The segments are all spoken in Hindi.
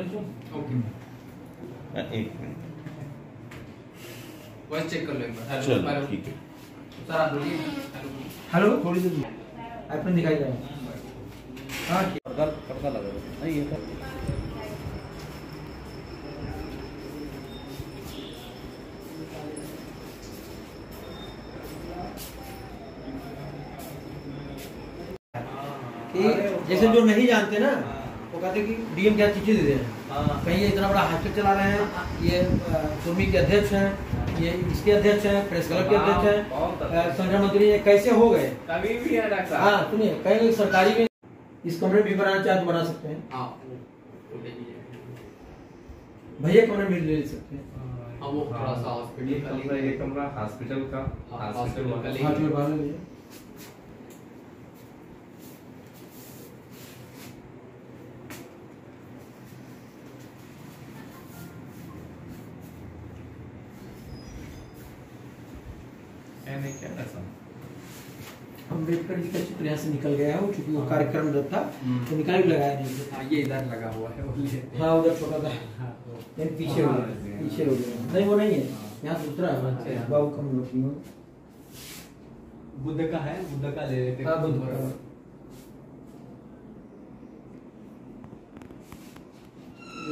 ओके, एक मिनट, वॉइस चेक कर लो एक बार। चलो ठीक है। सर आप बोलिए। हेलो, थोड़ी देर आईफोन दिखाई दे रहा है। हाँ ठीक। पर्दा लगा दो। नहीं ये तो कि जैसे जो नहीं जानते ना वो कहते कि डीएम क्या चीजें दे रहे हैं, कहीं ये इतना बड़ा हॉस्पिटल चला रहे हैं, ये सुरमी के अध्यक्ष हैं, ये इसके अध्यक्ष हैं, प्रेस क्लब के अध्यक्ष हैं, संगठन मंत्री ये कैसे हो गए? कभी भी है डॉक्टर साहब। हाँ सुनिए, कहीं सरकारी में इस कमरे में भी बनाना चाहे तो बना सकते हैं, भैया कमरे में ले सकते हैं। हाँ वो थोड़ा सा हॉस्पिटल ये कमरा हॉस्पिटल का, हॉस्पिटल का हाथ में बांध लीजिए। क्या ऐसा अम्बेडकर जी का चित्र यहाँ से निकल गया है, वो चूंकि वो कार्यक्रम जब था तो निकाल भी लगाया नहीं। हाँ ये इधर लगा हुआ है वो ले। हाँ उधर छोटा था, लेकिन पीछे हो गया, पीछे हो गया। नहीं वो नहीं है, यहाँ दूसरा है। बाबू कम लोग बुद्ध का है, बुद्ध का ले लेते हैं। हाँ बुद्ध का।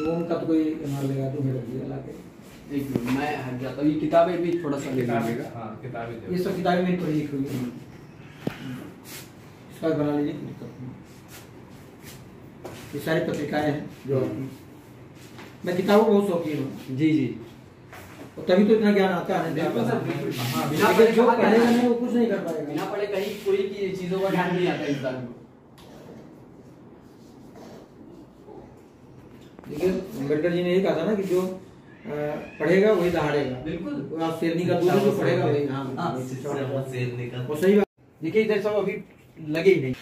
ओम का तो कोई मार लेगा तो मेरा दिया लाके। एक मिनट मैं हट जाता हूँ, ये किताबें भी थोड़ा सा ले लीजिएगा। हाँ किताबें ये सब किताबें मेरी पढ़ी लिखी हुई हैं, इसका बना लीजिए। ये सारी पत्रिकाएं हैं जो आपकी, मैं किताबों बहुत शौकीन हूँ जी जी, और तभी तो इतना ज्ञान आता है। बिल्कुल सर बिल्कुल। हाँ, बिना लेकिन पढ़े जो कहाँ पढ़ेगा ज्ञान नहीं वो कुछ नहीं कर पाएगा। बिना पढ़े कहीं कोई की चीजों का ध्यान नहीं आता इंसान को। देखिए अम्बेडकर जी ने यही कहा था ना कि जो पढ़ेगा वही दहाड़ेगा। बिल्कुल। आप शेरनी का दूध जो पढ़ेगा वही। हाँ वो सही बात। देखिए इधर सब अभी लगे ही नहीं।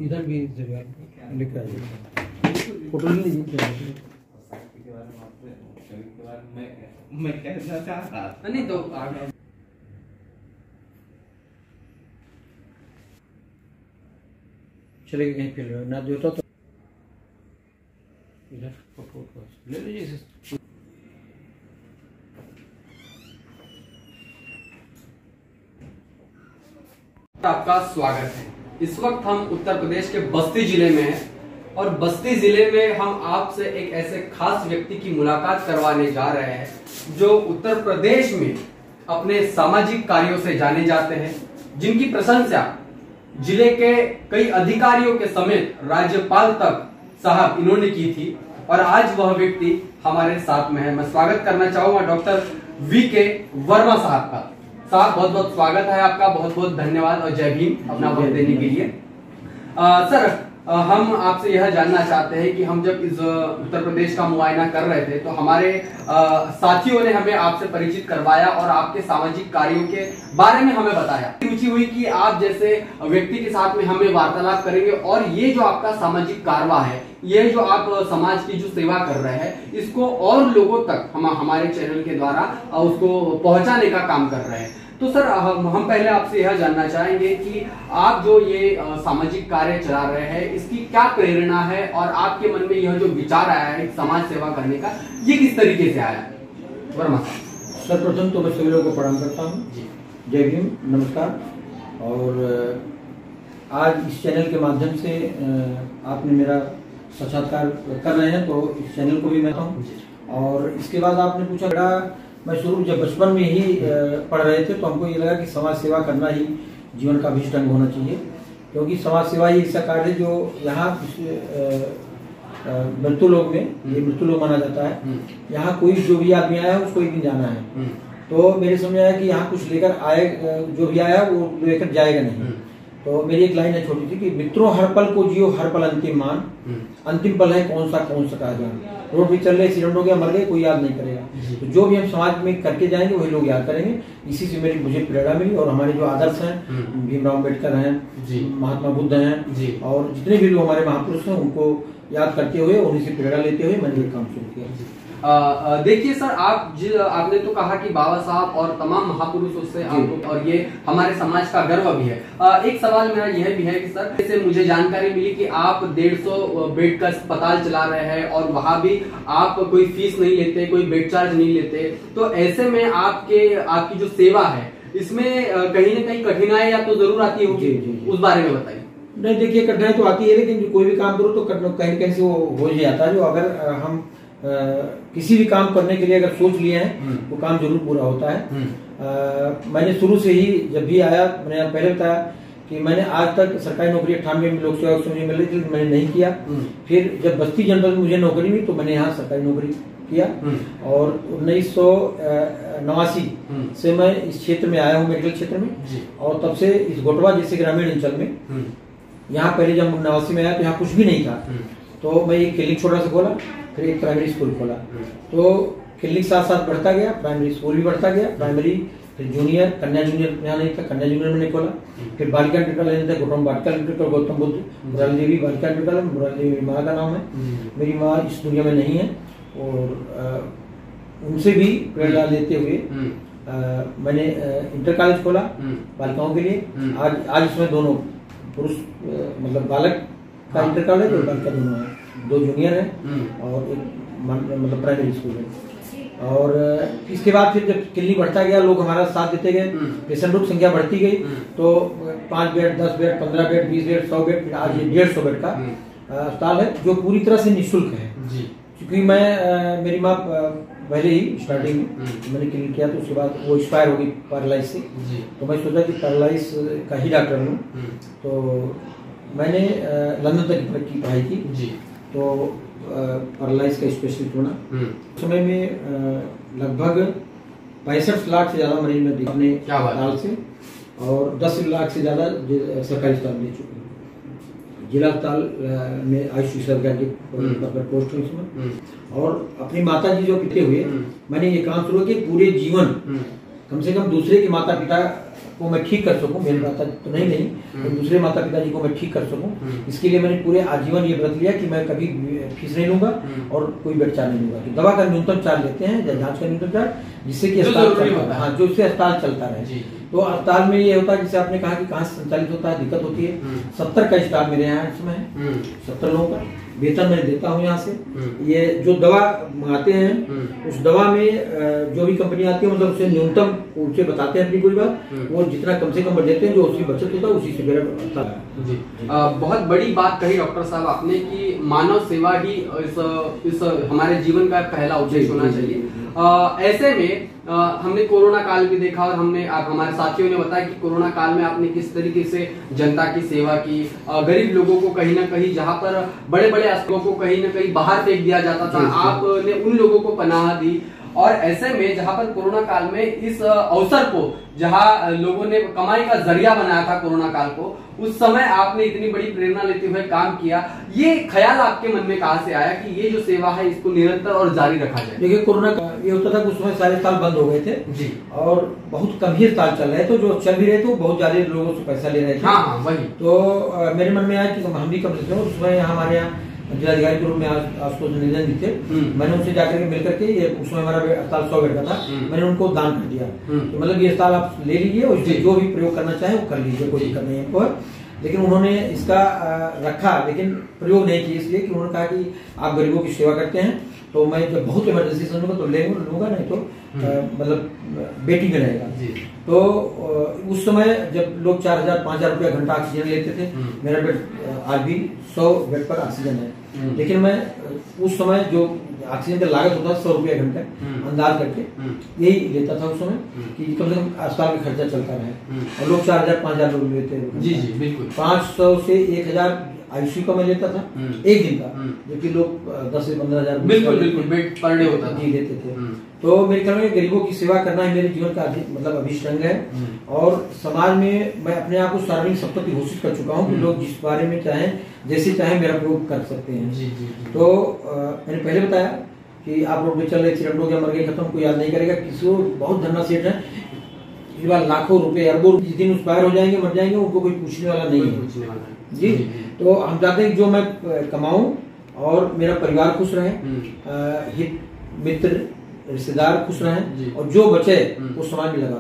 इधर भी लिखा है, फोटो ले लीजिए। मैं कहना चाह रहा था नहीं तो आगे चलेगा कहीं फिर ना जोता तो इधर फोटो ले लीजिए। आपका स्वागत है। इस वक्त हम उत्तर प्रदेश के बस्ती जिले में हैं और बस्ती जिले में हम आपसे एक ऐसे खास व्यक्ति की मुलाकात करवाने जा रहे हैं जो उत्तर प्रदेश में अपने सामाजिक कार्यों से जाने जाते हैं, जिनकी प्रशंसा जिले के कई अधिकारियों के समेत राज्यपाल तक साहब इन्होंने की थी और आज वह व्यक्ति हमारे साथ में है। मैं स्वागत करना चाहूंगा डॉक्टर वी.के. वर्मा साहब का। साहब बहुत बहुत स्वागत है आपका, बहुत बहुत धन्यवाद और जय भीम अपना वक्त देने के लिए। सर हम आपसे यह जानना चाहते हैं कि हम जब इस उत्तर प्रदेश का मुआयना कर रहे थे तो हमारे साथियों ने हमें आपसे परिचित करवाया और आपके सामाजिक कार्यों के बारे में हमें बताया। रुचि हुई कि आप जैसे व्यक्ति के साथ में हमें वार्तालाप करेंगे और ये जो आपका सामाजिक कारवा है, ये जो आप समाज की जो सेवा कर रहे हैं, इसको और लोगों तक हम हमारे चैनल के द्वारा उसको पहुंचाने का काम कर रहे हैं। तो सर हम पहले आपसे यह जानना चाहेंगे कि आप जो ये सामाजिक कार्य चला रहे हैं, इसकी क्या प्रेरणा है और आपके मन में यह जो विचार आया है समाज सेवा करने का, ये किस तरीके से आया है? वर्मा साहब। सर्वप्रथम तो मैं सभी लोगों को प्रणाम करता हूँ, जय भीम, नमस्कार। और आज इस चैनल के माध्यम से आपने मेरा साक्षात्कार कर रहे हैं तो इस चैनल को भी मैं हूँ। और इसके बाद आपने पूछा, बेटा मैं शुरू जब बचपन में ही पढ़ रहे थे तो हमको ये लगा कि समाज सेवा करना ही जीवन का अभिष्ट अंग होना चाहिए, क्योंकि समाज सेवा ही ऐसा कार्य है जो यहाँ मृत्यु लोक में, ये मृत्यु लोक माना जाता है, यहाँ कोई जो भी आदमी आया है उसको एक दिन जाना है। तो मेरे समझ आया कि यहाँ कुछ लेकर आए, जो भी आया वो लेकर जाएगा नहीं। तो मेरी एक लाइन है छोटी सी कि मित्रों हर पल को जियो हर पल अंतिम मान, अंतिम पल है कौन सा कहा जाए। रोड पे चल रहे एक्सीडेंट हो गया, मर गए, कोई याद नहीं करेगा। तो जो भी हम समाज में करके जाएंगे वही लोग याद करेंगे। इसी से मुझे प्रेरणा मिली और हमारे जो आदर्श हैं, भीमराव अम्बेडकर हैं, महात्मा बुद्ध हैं और जितने भी लोग हमारे महापुरुष हैं उनको याद करते हुए, उन्हीं से प्रेरणा लेते हुए मैंने ये काम शुरू किया। देखिए सर, आपने तो कहा कि बाबा साहब और तमाम महापुरुषों से आपको, और ये हमारे समाज का गर्व भी है। एक सवाल मेरा यह भी है कि सर, जैसे मुझे जानकारी मिली कि आप 150 बेड का अस्पताल चला रहे हैं और वहां भी आप कोई फीस नहीं लेते, कोई बेड चार्ज नहीं लेते, तो ऐसे में आपकी जो सेवा है इसमें कहीं ना कहीं कठिनाई या तो जरूर आती होगी, उस बारे में बताइए। नहीं, देखिए कठिनाई तो आती है, लेकिन कोई भी काम करो तो कहीं कहीं से वो हो ही जाता है। जो अगर हम किसी भी काम करने के लिए अगर सोच लिए हैं वो काम जरूर पूरा होता है। मैंने शुरू से ही जब भी आया, मैंने पहले बताया कि मैंने आज तक सरकारी नौकरी 98 में लोक सेवा आयोग से मुझे मिल रही थी, मैंने नहीं किया। फिर जब बस्ती जनपद में मुझे नौकरी मिली तो मैंने यहाँ सरकारी नौकरी किया, और 1989 से मैं इस क्षेत्र में आया हूँ, मेडिकल क्षेत्र में। और तब से इस गोटवा जैसे ग्रामीण अंचल में, यहाँ पहले जब 89 में आया तो यहाँ कुछ भी नहीं था, तो मैं एक क्लिनिक छोटा सा खोला, फिर एक प्राइमरी स्कूल खोला। तो क्लिनिक साथ साथ बढ़ता गया, प्राइमरी स्कूल भी बढ़ता गया, प्राइमरी, फिर जूनियर, कन्या जूनियर यहाँ नहीं था, कन्या जूनियर मैंने खोला। फिर बालिका इंटर था, गौतम बालिका इंटर, गौतम बुद्ध, मुरारी देवी बालिका इंटर, मुरारी देवी मेरी माँ का नाम है। मेरी माँ इस दुनिया में नहीं है, और उनसे भी प्रेरणा लेते हुए मैंने इंटर कॉलेज खोला बालिकाओं के लिए। आज इसमें दोनों पुरुष मतलब बालक का इंटर कॉलेज और बालिका दोनों है, 2 जूनियर है और एक मतलब प्राइमरी स्कूल है। और इसके बाद फिर जब क्लिनिक बढ़ता गया, लोग हमारा साथ देते गए, पेशेंटों की संख्या बढ़ती गई, तो 5 bed, 10 bed, 15 bed, 20 bed, 100 bed, फिर आज ये 150 बेड का अस्पताल है, जो पूरी तरह से निःशुल्क है। क्योंकि मेरी माँ पहले ही स्टार्टिंग में मैंने क्लिनिक किया, तो उसके बाद वो एक्सपायर हो गई पैरालाइज से, तो मैं सोचा कि पैरालाइज का ही डॉक्टर हूँ। तो मैंने लंदन तक की पढ़ाई की, तो पैरालाइज का स्पेशलिस्ट बना। उस समय में लगभग 65 लाख से ज्यादा मरीज में अपने अस्पताल से, और 10 लाख से ज्यादा सरकारी अस्पताल ले चुके हैं। जिला अस्पताल में आयुष विशेषज्ञ के पोस्ट हुई इसमें। और अपनी माता जी जो पिटे हुए, मैंने ये काम शुरू किया पूरे जीवन कम से कम दूसरे के माता पिता को मैं ठीक कर सकूं, मेरे माता तो नहीं तो दूसरे माता पिता जी को मैं ठीक कर सकूं, इसके लिए मैंने पूरे आजीवन ये व्रत लिया कि मैं कभी फीस नहीं लूंगा और कोई बेड चार्ज नहीं लूंगा। दवा का न्यूनतम चार्ज लेते हैं, जांच का न्यूनतम चार्ज, जिससे कि अस्पताल, हाँ, जो उससे अस्पताल चलता रहे। तो अस्पताल में ये होता है, जैसे आपने कहा कि कहाँ से संचालित होता है, दिक्कत होती है। 70 का स्टाफ मेरे यहाँ इसमें है, 70 लोगों का वेतन मैं देता हूँ यहाँ से। ये जो दवा मंगाते हैं, उस दवा में जो भी कंपनी आती है, मतलब उसे न्यूनतम उनसे बताते हैं अपनी पूरी बात, वो जितना कम से कम बच देते हैं, जो उसकी बचत होता है उसी से मेरा होता है। जी, बहुत बड़ी बात कही डॉक्टर साहब आपने कि मानव सेवा ही इस हमारे जीवन का पहला उद्देश्य होना चाहिए। ऐसे में हमने कोरोना काल भी देखा, और हमारे साथियों ने बताया कि कोरोना काल में आपने किस तरीके से जनता की सेवा की। गरीब लोगों को कहीं ना कहीं, जहां पर बड़े बड़े अस्पतालों को कहीं ना कहीं बाहर फेंक दिया जाता था, आपने उन लोगों को पनाह दी। और ऐसे में जहां पर कोरोना काल में इस अवसर को, जहां लोगों ने कमाई का जरिया बनाया था कोरोना काल को, उस समय आपने इतनी बड़ी प्रेरणा लेते हुए काम किया। ये ख्याल आपके मन में कहां से आया कि ये जो सेवा है इसको निरंतर और जारी रखा जाए? देखिए, कोरोना का ये होता था कि उस समय सारे अस्पताल बंद हो गए थे जी, और बहुत कम ही अस्पताल चल रहे थे, जो चल भी रहे थे वो बहुत ज्यादा लोगों से पैसा ले रहे थे। हाँ, वही। तो मेरे मन में आया कि हम भी कम से कम, उसमें हमारे यहाँ जिलाधिकारी के रूप में आशुतोष निरंजन जी थे, मैंने उनसे जाकर के मिलकर के, ये उसमें हमारा अस्पताल 100 बेड का था, मैंने उनको दान कर दिया। तो मतलब ये अस्पताल आप ले लीजिए, और जो भी प्रयोग करना चाहे वो कर लीजिए, कोई दिक्कत नहीं है हमको। लेकिन उन्होंने इसका रखा, लेकिन प्रयोग नहीं किया, इसलिए कि उन्होंने कहा कि आप गरीबों की सेवा करते हैं, तो मैं जब बहुत इमरजेंसी समझूंगा तो लूंगा, नहीं तो मतलब बेटी में रहेगा। तो उस समय जब लोग 4,000-5,000 रुपया घंटा ऑक्सीजन लेते थे, मेरा बेड आज भी 100 बेड पर ऑक्सीजन है, लेकिन मैं उस समय जो ऑक्सीजन का लागत होता है 100 रुपया घंटा अंदाज करके यही लेता था उस समय, कि कम से कम अस्पताल का खर्चा चलता रहे। और लोग 4,000-5,000 लोग लेते थे। जी, बिल्कुल। 500 से 1,000 आईसीयू का मैं लेता था एक दिन का, जबकि लोग 10 से 15,000 बिल्कुल बेड पर डे होता जी लेते थे। तो मेरे ख्याल में गरीबों की सेवा करना ही मेरे जीवन का मतलब अभिष्ट अंग है। और समाज में मैं अपने आप को सार्वजनिक संपत्ति घोषित कर चुका हूँ कि लोग जिस बारे में चाहें, जैसे चाहें, मेरा प्रयोग कर सकते हैं। जी। तो मैंने पहले बताया कि आप रोड पे चल रहे, एक्सीडेंट हो गया, मर गए, खत्म, कोई याद नहीं करेगा। किसी को बहुत धन्ना सेठ है, इस बार लाखों रुपए, अरबों, जिस दिन एक्सपायर हो जाएंगे, मर जाएंगे, उनको कोई पूछने वाला नहीं है जी। तो हम चाहते हैं कि जो मैं कमाऊं और मेरा परिवार खुश रहे, मित्र रिश्तेदार खुश जी। रहें और जो बचे वो समाज में लगा।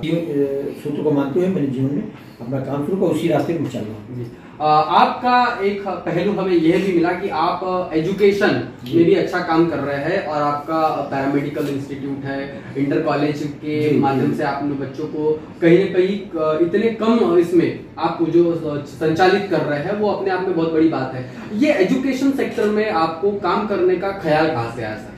सूत्र को मानते हुए मैंने जीवन में अपना काम शुरू किया, उसी रास्ते पर चल रहा हूँ। आपका एक पहलू हमें यह भी मिला कि आप एजुकेशन में भी अच्छा काम कर रहे हैं और आपका पैरामेडिकल इंस्टीट्यूट है, इंटर कॉलेज के माध्यम से आपने बच्चों को कहीं न कहीं इतने कम इसमें आप जो संचालित कर रहे हैं वो अपने आप में बहुत बड़ी बात है। ये एजुकेशन सेक्टर में आपको काम करने का ख्याल कहाँ से आया सर?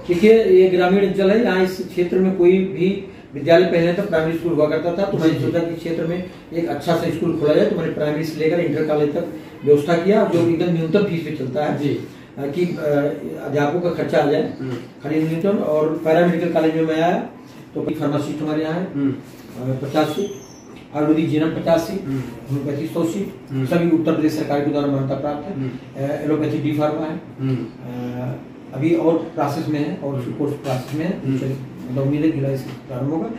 देखिए, ये ग्रामीण अंचल है, यहाँ इस क्षेत्र में कोई भी विद्यालय पहले तक प्राइमरी स्कूल हुआ करता था, तो मैंने सोचा कि क्षेत्र में एक अच्छा सा स्कूल खोला जाए। तो मैंने प्राइमरी से लेकर इंटर कॉलेज तक व्यवस्था किया, जो एकदम न्यूनतम फीस पे चलता है जी, कि अध्यापकों का खर्चा आ जाए खाली न्यूनतम। और पैरामेडिकल कॉलेज में मैं आया तो फार्मासिस्ट हमारे यहाँ है 50 सीट, आयुर्वेदिक जीनम 50 सीट, होम्योपैथी 100 सीट, सभी उत्तर प्रदेश सरकार के द्वारा मान्यता प्राप्त है। एलोपैथी डी फार्मा है, अभी और प्रोसेस में है और कोर्स प्रोसेस में है, उम्मीद है जुलाई से प्रारंभ होगा।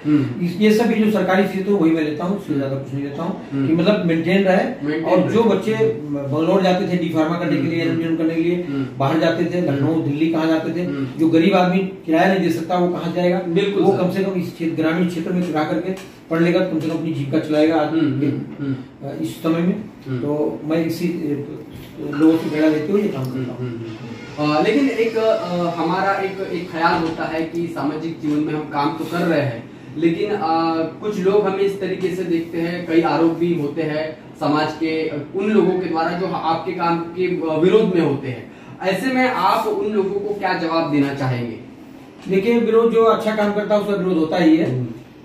ये सभी जो सरकारी चीजें तो वही मैं लेता हूँ, उससे ज्यादा कुछ नहीं लेता हूँ, कि मतलब मेंटेन रहे। और जो बच्चे बंगलौर जाते थे डी फार्मा करने के लिए, एमडी करने के लिए, बाहर जाते थे, लखनऊ दिल्ली कहाँ जाते थे, जो गरीब आदमी किराया नहीं दे सकता वो कहाँ जाएगा? बिल्कुल, वो कम से कम इस ग्रामीण क्षेत्र में रह करके पढ़ लेगा, कम से कम अपनी जीविका चलाएगा आदमी इस समय में। तो मैं इसी लोगों से प्रेरणा लेते हुए ये काम करता हूँ। लेकिन एक हमारा एक ख्याल होता है कि सामाजिक जीवन में हम काम तो कर रहे हैं, लेकिन कुछ लोग हमें इस तरीके से देखते हैं, कई आरोप भी होते हैं समाज के उन लोगों के द्वारा जो आपके काम के विरोध में होते हैं। ऐसे में आप उन लोगों को क्या जवाब देना चाहेंगे? देखिए, विरोध जो अच्छा काम करता है उसका विरोध होता ही है।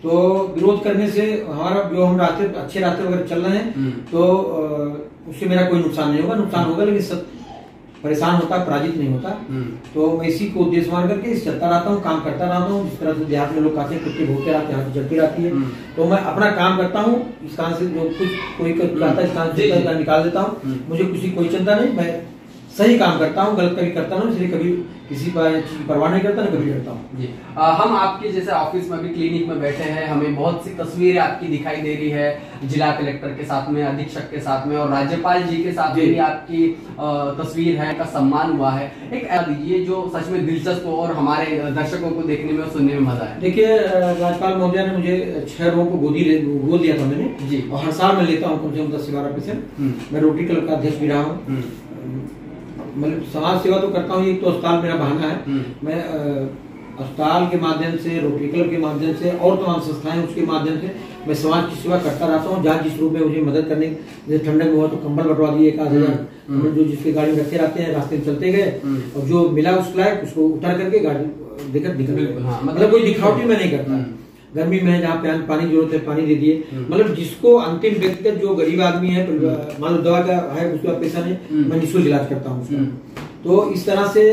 तो विरोध करने से हमारा जो हम अच्छे रास्ते वगैरह चल रहे हैं तो उससे मेरा कोई नुकसान नहीं होगा। नुकसान होगा लेकिन सब परेशान होता, पराजित नहीं होता। तो मैं इसी को उद्देश्य मान करके चलता रहता हूँ, काम करता रहता हूँ। जिस तरह से देहात में लोग कहते हैं कुत्ते भूखे रहते हैं, चलती रहती है, तो मैं अपना काम करता हूँ। इस काम से जो कुछ कोई करता है इस काम से निकाल देता हूँ। मुझे किसी कोई चिंता नहीं, मैं सही काम करता हूँ, गलत कभी करता नहीं, इसलिए कभी किसी चीज की परवाह नहीं करता, ना कभी डरता हूँ जी। हम आपके जैसे ऑफिस में भी क्लिनिक में बैठे हैं, हमें बहुत सी तस्वीरें आपकी दिखाई दे रही है, जिला कलेक्टर के साथ में, अधीक्षक के साथ में और राज्यपाल जी के साथ में भी आपकी तस्वीर है, का सम्मान हुआ है। एक ये जो सच में दिलचस्प हो और हमारे दर्शकों को देखने में और सुनने में मजा है। देखिए, राज्यपाल महोदय ने मुझे 6 लोगों को गोद दिया था मैंने जी, और हर साल मैं लेता हूँ कम से कम 10 से 12%। मैं रोटरी क्लब का अध्यक्ष भी रहा हूँ। मतलब समाज सेवा तो करता हूँ, एक तो अस्पताल मेरा बहाना है। मैं अस्पताल के माध्यम से, रोटरी क्लब के माध्यम से और तमाम संस्थाएं उसके माध्यम से मैं समाज की सेवा करता रहता हूँ। जहाँ जिस रूप में मुझे मदद करने, जैसे ठंडक हुआ तो कंबल बंटवा दिए 1000 जो जिसके गाड़ी में रखे रहते हैं, रास्ते में चलते गए और जो मिला उस लायक उसको उतर करके गाड़ी देकर निकल। मतलब कोई दिखावटी में नहीं करता। गर्मी में जहाँ पानी जरूरत है पानी दे दिए। मतलब जिसको अंतिम व्यक्तिगत जो गरीब आदमी है, मान लो दवा का है उसका पैसा नहीं, मैं निःशुल्क इलाज करता हूँ उसका। तो इस तरह से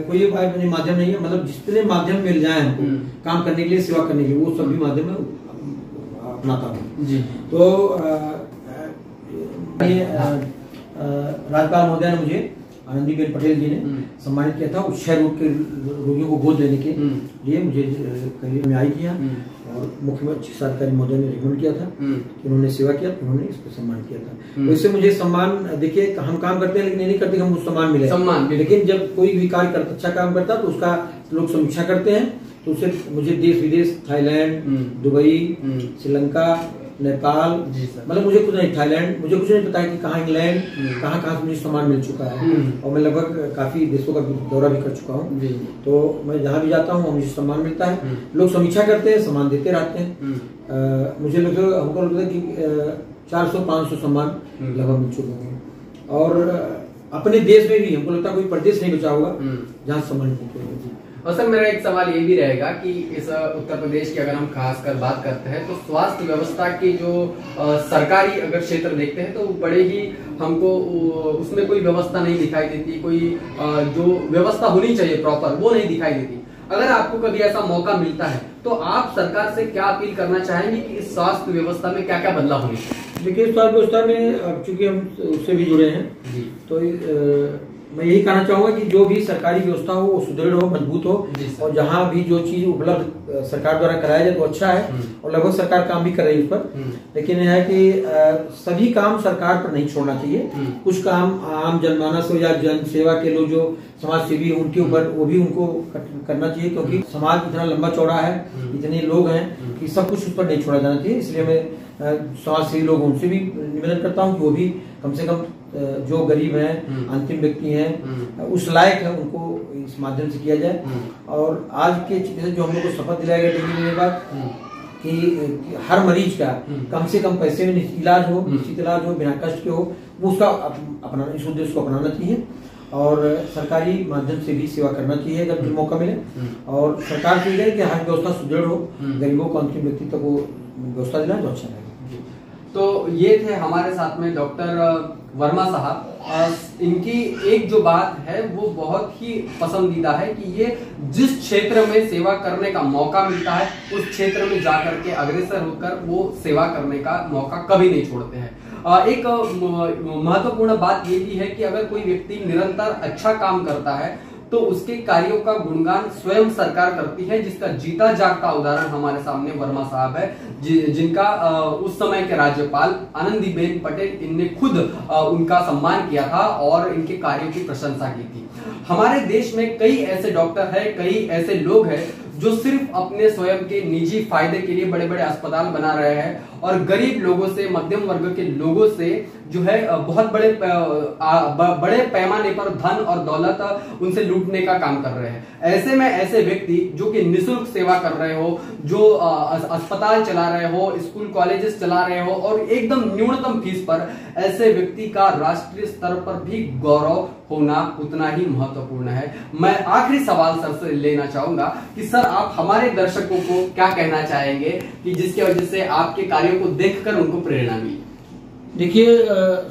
कोई माध्यम नहीं है। मतलब जितने माध्यम मिल जाए हमको काम करने के लिए, सेवा करने के लिए, वो सभी माध्यम में अपनाता हूँ जी। तो राज्यपाल महोदय ने मुझे, आनंदीबेन पटेल जी ने सम्मानित किया था। क्षय रोग के रोगियों को गोद लेने के लिए मुझे करियर में आई किया और मुख्यमंत्री चिकित्सा अधिकारी महोदय ने रिकमेंड किया था कि उन्होंने सेवा किया, तो उन्होंने इसको सम्मान किया था। तो इससे मुझे सम्मान, देखिए हम काम करते हैं लेकिन नहीं करते हम उसको सम्मान मिले। लेकिन जब कोई भी कार्य करता, अच्छा काम करता तो उसका लोग समीक्षा करते हैं। तो उससे मुझे देश विदेश, थाईलैंड, दुबई, श्रीलंका, नेपाल, मतलब मुझे कुछ नहीं, थाईलैंड, मुझे कुछ नहीं पता है कि कहाँ इंग्लैंड, कहाँ मुझे सम्मान मिल चुका है। और मैं लगभग काफी देशों का दौरा भी कर चुका हूँ। तो मैं जहाँ भी जाता हूँ मुझे सम्मान मिलता है। लोग समीक्षा करते हैं, सम्मान देते रहते हैं। मुझे हमको लगता है कि 400-500 सम्मान लगभग मिल चुके हैं। और अपने देश में भी हमको लगता है कोई प्रदेश नहीं बचा होगा जहाँ सम्मान मिलते हैं। और सर मेरा एक सवाल ये भी रहेगा कि इस उत्तर प्रदेश की अगर हम खासकर बात करते हैं तो स्वास्थ्य व्यवस्था की जो सरकारी अगर क्षेत्र देखते हैं तो बड़े ही हमको उसमें कोई व्यवस्था नहीं दिखाई देती, कोई जो व्यवस्था होनी चाहिए प्रॉपर वो नहीं दिखाई देती। अगर आपको कभी ऐसा मौका मिलता है तो आप सरकार से क्या अपील करना चाहेंगे कि इस स्वास्थ्य व्यवस्था में क्या क्या बदलाव होने चाहिए? देखिए, स्वास्थ्य व्यवस्था में चूंकि हम उससे भी जुड़े हैं तो मैं यही कहना चाहूंगा कि जो भी सरकारी व्यवस्था हो वो सुदृढ़ हो, मजबूत हो, और जहां भी जो चीज उपलब्ध सरकार द्वारा कराया जाए तो अच्छा है, और लगभग सरकार काम भी कर रही है उस पर। लेकिन यह है कि सभी काम सरकार पर नहीं छोड़ना चाहिए। कुछ काम आम जनमानस हो या जन सेवा के लोग जो समाज सेवी उनके ऊपर वो भी उनको करना चाहिए, क्योंकि समाज इतना लंबा चौड़ा है, इतने लोग हैं कि सब कुछ उस पर नहीं छोड़ा जाना चाहिए। इसलिए मैं समाज सेवी लोग उनसे भी निवेदन करता हूँ कि वो भी कम से कम जो गरीब हैं, अंतिम व्यक्ति हैं, उस लायक है, उनको इस माध्यम से किया जाए। और आज के जो हम लोग को शपथ दिलाया गया दिल्ली में बात कि हर मरीज का कम से कम पैसे में इलाज हो, निश्चित इलाज हो, बिना कष्ट के हो, वो उसका अपना इस उद्देश्य को अपनाना चाहिए और सरकारी माध्यम से भी सेवा करना चाहिए अगर मौका मिले। और सरकार की है कि हर व्यवस्था सुदृढ़ हो, गरीबों को, अंतिम व्यक्ति तक वो व्यवस्था दिलाए तो अच्छा रहेगा। तो ये थे हमारे साथ में डॉक्टर वर्मा साहब। इनकी एक जो बात है वो बहुत ही पसंदीदा है कि ये जिस क्षेत्र में सेवा करने का मौका मिलता है उस क्षेत्र में जाकर के अग्रसर होकर वो सेवा करने का मौका कभी नहीं छोड़ते हैं। एक महत्वपूर्ण बात ये भी है कि अगर कोई व्यक्ति निरंतर अच्छा काम करता है तो उसके कार्यों का गुणगान स्वयं सरकार करती है, जिसका जीता जागता उदाहरण हमारे सामने वर्मा साहब है, जिनका उस समय के राज्यपाल आनंदीबेन पटेल इनने खुद उनका सम्मान किया था और इनके कार्यों की प्रशंसा की थी। हमारे देश में कई ऐसे डॉक्टर हैं, कई ऐसे लोग हैं जो सिर्फ अपने स्वयं के निजी फायदे के लिए बड़े बड़े अस्पताल बना रहे हैं और गरीब लोगों से, मध्यम वर्ग के लोगों से जो है बहुत बड़े पैमाने पर धन और दौलत उनसे लूटने का काम कर रहे हैं। ऐसे में ऐसे व्यक्ति जो कि निःशुल्क सेवा कर रहे हो, जो अस्पताल चला रहे हो, स्कूल कॉलेजेस चला रहे हो और एकदम न्यूनतम फीस पर, ऐसे व्यक्ति का राष्ट्रीय स्तर पर भी गौरव होना उतना ही महत्वपूर्ण है। मैं आखिरी सवाल सर से लेना चाहूंगा कि सर आप हमारे दर्शकों को क्या कहना चाहेंगे कि जिसकी वजह से आपके कार्यों को देखकर उनको प्रेरणा मिली। देखिए,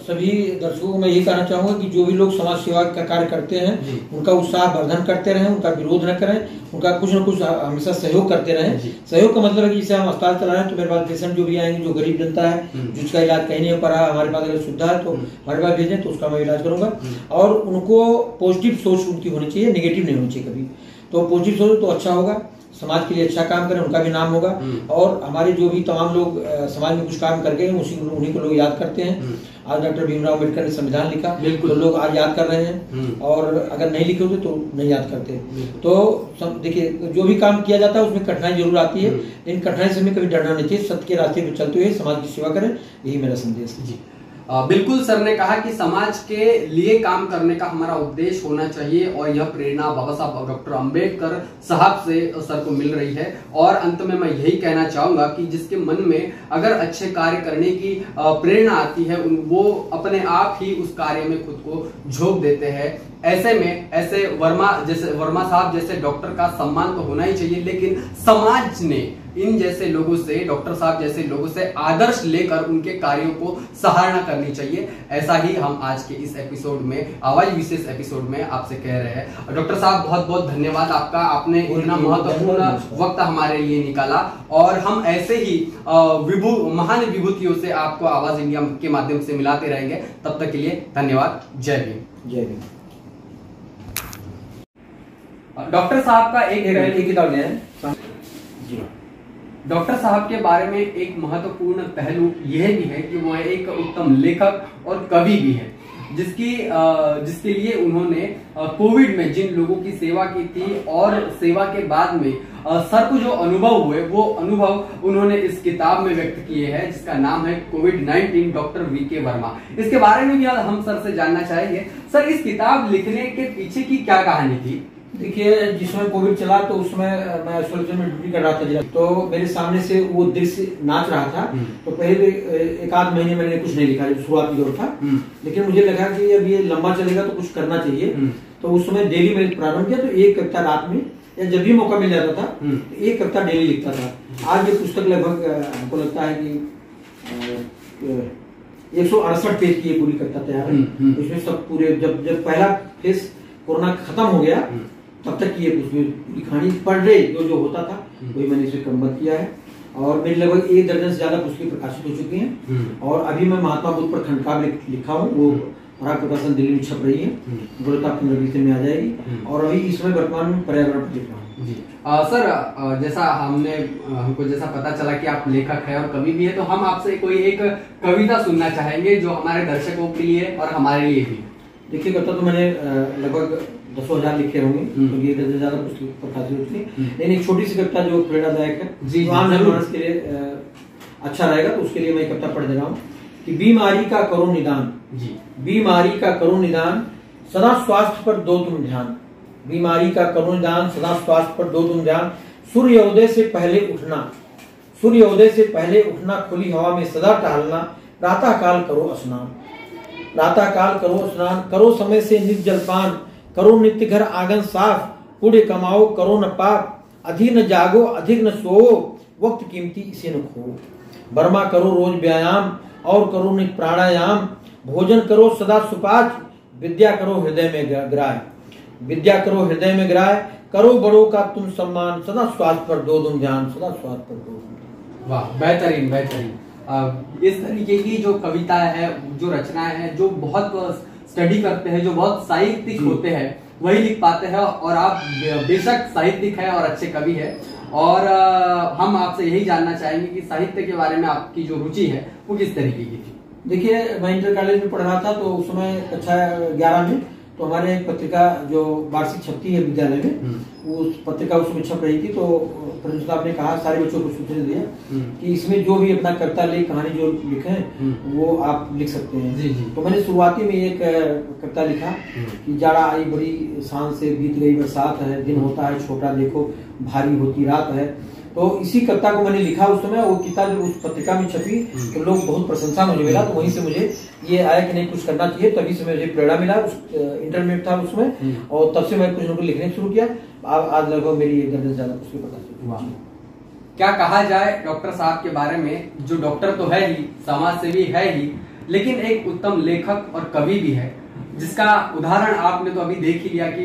सभी दर्शकों को मैं ये कहना चाहूंगा कि जो भी लोग समाज सेवा का कार्य करते हैं उनका उत्साह वर्धन करते रहें, उनका विरोध न करें, उनका कुछ न कुछ हमेशा सहयोग करते रहें। सहयोग का मतलब है कि जैसे हम अस्पताल चला रहे हैं तो मेरे पास पेशेंट जो भी आएंगे, जो गरीब जनता है जिसका इलाज कहीं नहीं हो पा रहा, हमारे पास अगर सुविधा है तो हमारे पास भेजें तो उसका मैं इलाज करूंगा। और उनको पॉजिटिव सोच उनकी होनी चाहिए, नेगेटिव नहीं होनी चाहिए कभी। तो पॉजिटिव सोच तो अच्छा होगा, समाज के लिए अच्छा काम करें, उनका भी नाम होगा। और हमारे जो भी तमाम लोग समाज में कुछ काम करके उन्हीं को लोग याद करते हैं। आज डॉक्टर भीमराव अम्बेडकर ने संविधान लिखा तो लोग आज याद कर रहे हैं, और अगर नहीं लिखे होते तो नहीं याद करते। तो देखिए, जो भी काम किया जाता है उसमें कठिनाई जरूर आती है, लेकिन कठिनाई से हमें कभी डरना नहीं चाहिए। सत्य के रास्ते पर चलते हुए समाज की सेवा करें, यही मेरा संदेश है। बिल्कुल, सर ने कहा कि समाज के लिए काम करने का हमारा उद्देश्य होना चाहिए और यह प्रेरणा बाबा साहब डॉक्टर अंबेडकर साहब से सर को मिल रही है। और अंत में मैं यही कहना चाहूंगा कि जिसके मन में अगर अच्छे कार्य करने की प्रेरणा आती है वो अपने आप ही उस कार्य में खुद को झोंक देते हैं। ऐसे में ऐसे वर्मा साहब जैसे डॉक्टर का सम्मान तो होना ही चाहिए, लेकिन समाज ने इन जैसे लोगों से, डॉक्टर साहब जैसे लोगों से आदर्श लेकर उनके कार्यों को सराहना करनी चाहिए। ऐसा ही हम आज के इस एपिसोड में, आवाज विशेष एपिसोड में आपसे कह रहे हैं। डॉक्टर साहब बहुत बहुत धन्यवाद आपका, आपने इतना महत्वपूर्ण वक्त हमारे लिए निकाला और हम ऐसे ही महान विभूतियों से आपको आवाज इंडिया के माध्यम से मिलाते रहेंगे। तब तक के लिए धन्यवाद। जय भीम। जय भीम। डॉक्टर साहब का एक किताब ले आए जी। डॉक्टर साहब के बारे में एक महत्वपूर्ण पहलू यह भी है कि वह एक उत्तम लेखक और कवि भी है, जिसके लिए उन्होंने कोविड में जिन लोगों की सेवा की थी और सेवा के बाद में सर को जो अनुभव हुए वो अनुभव उन्होंने इस किताब में व्यक्त किए हैं, जिसका नाम है कोविड-19 डॉक्टर वीके वर्मा। इसके बारे में भी हम सर से जानना चाहेंगे। सर, इस किताब लिखने के पीछे की क्या कहानी थी? देखिए, जिस समय कोविड चला तो उस समय मैं आइसोलेशन में ड्यूटी कर रहा था, तो मेरे सामने से वो दृश्य नाच रहा था। तो पहले एक आध महीने मैंने कुछ नहीं लिखा, जब शुरुआती दौर था, लेकिन मुझे लगा कि अब ये लंबा चलेगा तो कुछ करना चाहिए। तो उस समय डेली मैंने प्रारंभ किया, तो एक कविता रात में या जब भी मौका मिल जाता था तो एक कविता डेली लिखता था। आज ये पुस्तक लगभग हमको लगता है कि 168 पेज की ये पूरी कविता तैयार है। इसमें सब पूरे जब पहला फेज कोरोना खत्म हो गया तब तक की पूरी कहानी पर डे जो होता था वही मैंने इसे क्रमबद्ध किया है। और मेरी लगभग 1 दर्जन से ज्यादा पुस्तकें प्रकाशित हो चुकी हैं। और अभी मैं महात्मा बुद्ध पर खंडकाव्य लिखा हूँ, वो फराक प्रकाशन दिल्ली में छप रही है, गुरुता 15-20 दिन में आ जाएगी। और अभी इस समय वर्तमान में पर्यावरण पर लिख रहा हूँ जी। सर जैसा हमको जैसा पता चला कि आप लेखक हैं और कवि भी है, तो हम आपसे कोई एक कविता सुनना चाहेंगे जो हमारे दर्शकों के लिए और हमारे लिए भी। देखिए, कविता तो मैंने लगभग 10,000 लिखे होंगे, तो ये 10 ज्यादा पुस्तक प्रकाशित होती है, लेकिन एक छोटी सी कविता जो प्रेरणादायक है जी, आम जनमानस के लिए अच्छा रहेगा, तो उसके लिए मैं कविता पढ़ दे रहा हूँ कि बीमारी का करो निदान जी, बीमारी का करो निदान, सदा स्वास्थ्य पर दो तुम ध्यान। बीमारी का करो निदान, सदा स्वास्थ्य पर दो तुम ध्यान। सूर्योदय से पहले उठना, सूर्योदय से पहले उठना, खुली हवा में सदा टहलना। प्रातः काल करो स्नान, प्रातः काल करो स्नान। करो समय से नित जलपान, करो नित्य घर आंगन साफ। पुण्य कमाओ करो न पाप, अधिक न जागो अधिक न सोओ। वक्त कीमती इसे न खो। वर्मा करो रोज व्यायाम, और करो नित्य प्राणायाम। भोजन करो सदा सुपाच, विद्या करो हृदय में ग्राह्य। विद्या करो हृदय में ग्राह्य, करो बड़ों का तुम सम्मान। सदा स्वास्थ्य पर दो तुम ध्यान, सदा स्वास्थ्य पर दो तुम ध्यान। वाह, बेहतरीन बेहतरीन। इस तरीके की जो कविताएं हैं, जो रचनाएं हैं, जो बहुत स्टडी करते हैं, जो बहुत साहित्यिक होते हैं, वही लिख पाते हैं। और आप बेशक साहित्यिक है और अच्छे कवि है। और हम आपसे यही जानना चाहेंगे कि साहित्य के बारे में आपकी जो रुचि है वो किस तरीके की थी। देखिए, मैं इंटर कॉलेज में पढ़ रहा था, तो उस समय कक्षा 11 में तो हमारे एक पत्रिका जो वार्षिक छपती है विद्यालय में, उस पत्रिका उस समय छप रही थी। तो प्रिंसिपल साहब ने कहा, सारे बच्चों को सूचना दिया कि इसमें जो भी अपना कविता ले कहानी जो लिखे वो आप लिख सकते हैं। जी जी। तो मैंने शुरुआती में एक कविता लिखा कि जाड़ा आई बड़ी शान से, बीत गई बरसात है, दिन होता है छोटा देखो भारी होती रात है। तो इसी कविता को मैंने लिखा उस समय। वो किताब जब उस पत्रिका में छपी तो लोग बहुत प्रशंसा मुझे मिला, तो वहीं से मुझे ये आया कि नहीं कुछ करना चाहिए। तभी से मुझे प्रेरणा मिला। उस इंटरमीडिएट था उसमें, और तब से मैं कुछ न कुछ लिखने शुरू किया। आज लगभग मेरी 1 दर्जन से ज्यादा पुस्तकें प्रकाशित हुई। क्या कहा जाए डॉक्टर साहब के बारे में, जो डॉक्टर तो है ही, समाज सेवी है ही, लेकिन एक उत्तम लेखक और कवि भी है, जिसका उदाहरण आपने तो अभी देख ही लिया कि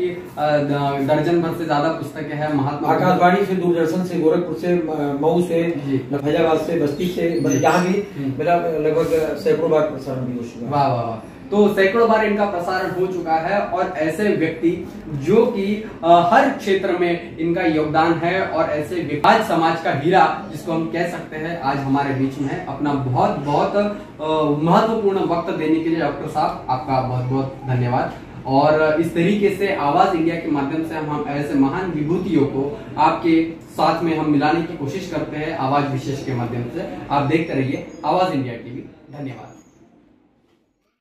दर्जन भर से ज्यादा पुस्तकें हैं। महात्मा आकाशवाणी से, दूरदर्शन से, गोरखपुर से, मऊ से, फैजाबाद से, बस्ती से, जहाँ भी मेरा लगभग सैकड़ों बार प्रसारण भी हो चुका। वाह वाह वाह। तो सैकड़ों बार इनका प्रसारण हो चुका है। और ऐसे व्यक्ति जो कि हर क्षेत्र में इनका योगदान है, और ऐसे आज समाज का हीरा जिसको हम कह सकते हैं, आज हमारे बीच में है। अपना बहुत बहुत महत्वपूर्ण वक्त देने के लिए डॉक्टर साहब आपका बहुत बहुत धन्यवाद। और इस तरीके से आवाज इंडिया के माध्यम से हम ऐसे महान विभूतियों को आपके साथ में हम मिलाने की कोशिश करते हैं, आवाज विशेष के माध्यम से। आप देखते रहिए आवाज इंडिया टीवी। धन्यवाद।